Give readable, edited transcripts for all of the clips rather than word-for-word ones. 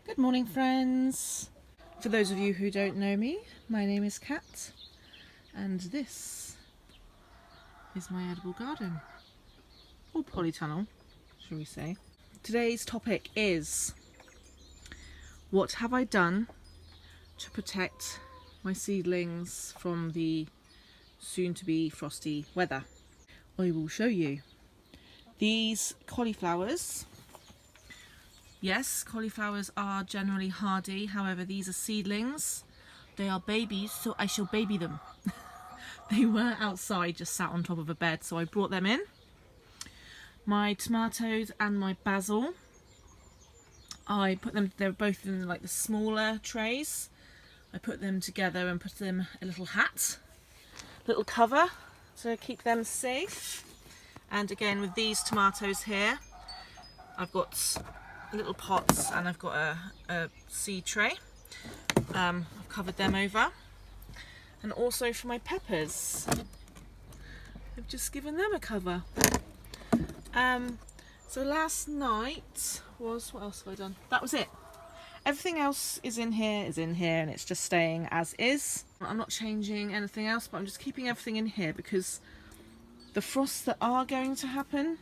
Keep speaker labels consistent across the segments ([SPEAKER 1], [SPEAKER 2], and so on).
[SPEAKER 1] Good morning, friends. For those of you who don't know me, my name is Kat, and this is my edible garden, or polytunnel, shall we say. Today's topic is, what have I done to protect my seedlings from the soon-to-be frosty weather? I will show you. These cauliflowers. Yes, cauliflowers are generally hardy, however these are seedlings. They are babies, so I shall baby them. They were outside, just sat on top of a bed, so I brought them in. My tomatoes and my basil, I put them, they're both in like the smaller trays. I put them together and put them a little hat, little cover to keep them safe. And again with these tomatoes here, I've got little pots and I've got a seed tray. I've covered them over, and also for my peppers I've just given them a cover. So last night was, what else have I done? That was it. Everything else is in here and it's just staying as is. I'm not changing anything else, but I'm just keeping everything in here because the frosts that are going to happen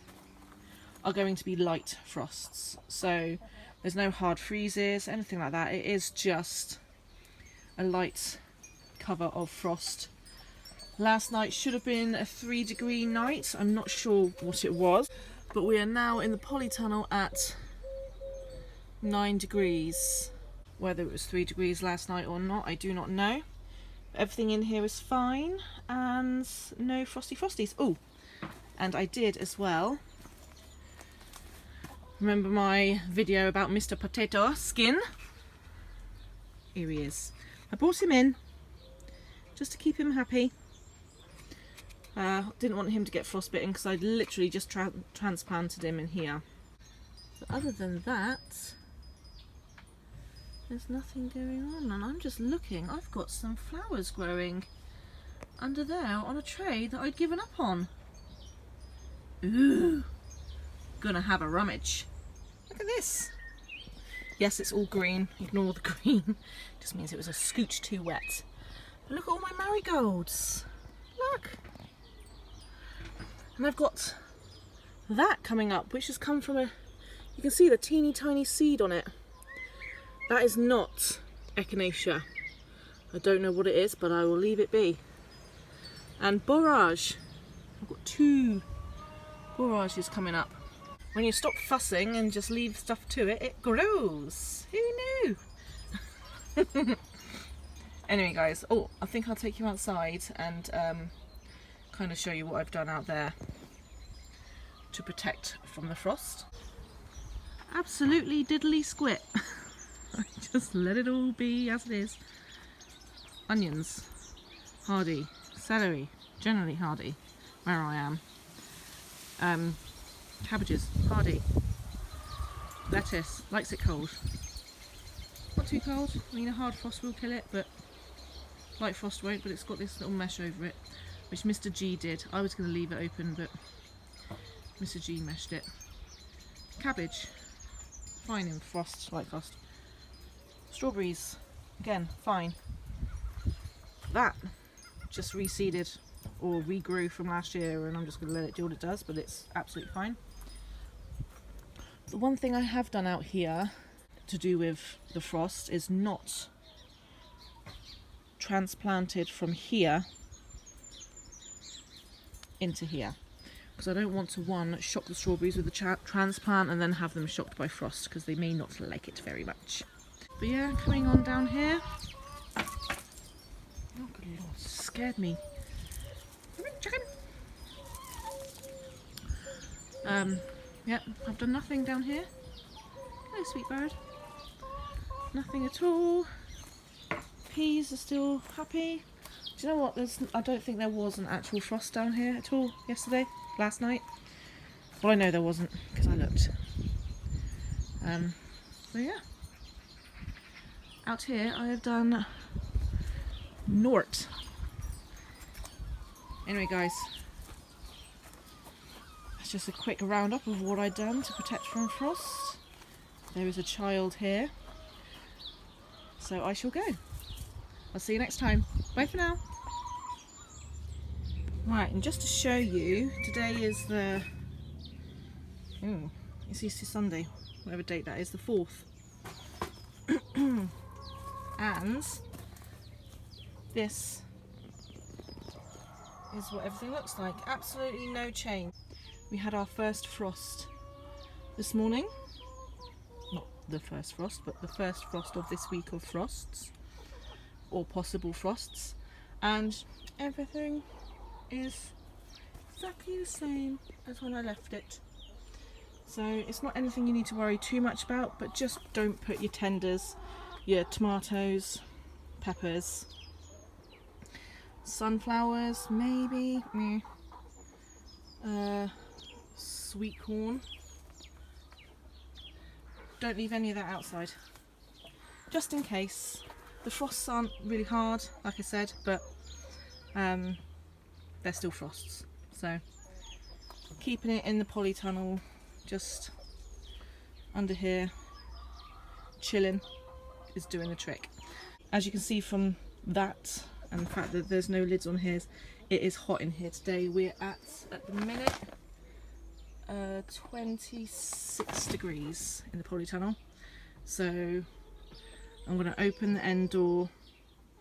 [SPEAKER 1] are going to be light frosts, so there's no hard freezes, anything like that. It is just a light cover of frost. Last night should have been a 3-degree night. I'm not sure what it was, but we are now in the polytunnel at 9 degrees. Whether it was 3 degrees last night or not, I do not know. But everything in here is fine and no frosty frosties. Oh, and I did as well. Remember my video about Mr. Potato Skin? Here he is. I brought him in just to keep him happy. Didn't want him to get frostbitten because I literally just transplanted him in here. But other than that, there's nothing going on, and I'm just looking. I've got some flowers growing under there on a tray that I'd given up on. Ooh, gonna have a rummage. Look at this. Yes, it's all green. Ignore the green. Just means it was a scooch too wet. But look at all my marigolds. Look. And I've got that coming up, which has come from you can see the teeny tiny seed on it. That is not echinacea. I don't know what it is, but I will leave it be. And borage. I've got 2 borages coming up. When you stop fussing and just leave stuff to it, it grows. Who knew? Anyway guys, I think I'll take you outside and kind of show you what I've done out there to protect from the frost. Absolutely diddly squit. I just let it all be as it is. Onions, hardy. Celery, generally hardy where I am. Cabbages, hardy. Lettuce, likes it cold. Not too cold. I mean, a hard frost will kill it, but light frost won't. But it's got this little mesh over it, which Mr. G did. I was going to leave it open, but Mr. G meshed it. Cabbage, fine in frost, light frost. Strawberries, again, fine. That just reseeded or regrew from last year, and I'm just going to let it do what it does, but it's absolutely fine. The one thing I have done out here to do with the frost is not transplanted from here into here, because I don't want to shock the strawberries with the transplant and then have them shocked by frost, because they may not like it very much. But yeah, coming on down here. Oh good lord, scared me. Chicken. Yeah, I've done nothing down here. Hello, sweet bird. Nothing at all. Peas are still happy. Do you know what? I don't think there was an actual frost down here at all last night. Well, I know there wasn't because I looked. So yeah. Out here I have done Nort. Anyway guys, that's just a quick roundup of what I've done to protect from frost. There is a child here So I shall go. I'll see you next time. Bye for now. Right, and just to show you, today is the, it's Easter Sunday, whatever date that is, the 4th. And this is what everything looks like. Absolutely no change. We had our first frost this morning. Not the first frost, but the first frost of this week of frosts, or possible frosts, and everything is exactly the same as when I left it. So it's not anything you need to worry too much about, but just don't put your tenders, your tomatoes, peppers, sunflowers, maybe, sweet corn. Don't leave any of that outside, just in case. The frosts aren't really hard, like I said, but they're still frosts. So keeping it in the polytunnel, just under here, chilling, is doing the trick. As you can see from that, and the fact that there's no lids on here, it is hot in here today. We're at the minute 26 degrees in the polytunnel. So I'm going to open the end door.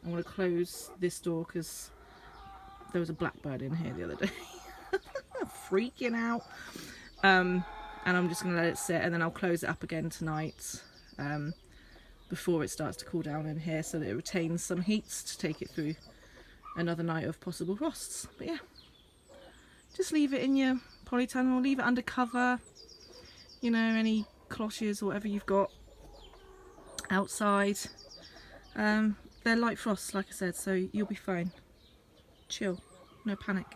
[SPEAKER 1] I'm going to close this door because there was a blackbird in here the other day. Freaking out. And I'm just going to let it sit, and then I'll close it up again tonight before it starts to cool down in here, so that it retains some heat to take it through another night of possible frosts. But yeah, just leave it in your polytunnel, leave it under cover, you know, any cloches or whatever you've got outside. They're light frosts, like I said, so you'll be fine. Chill, no panic.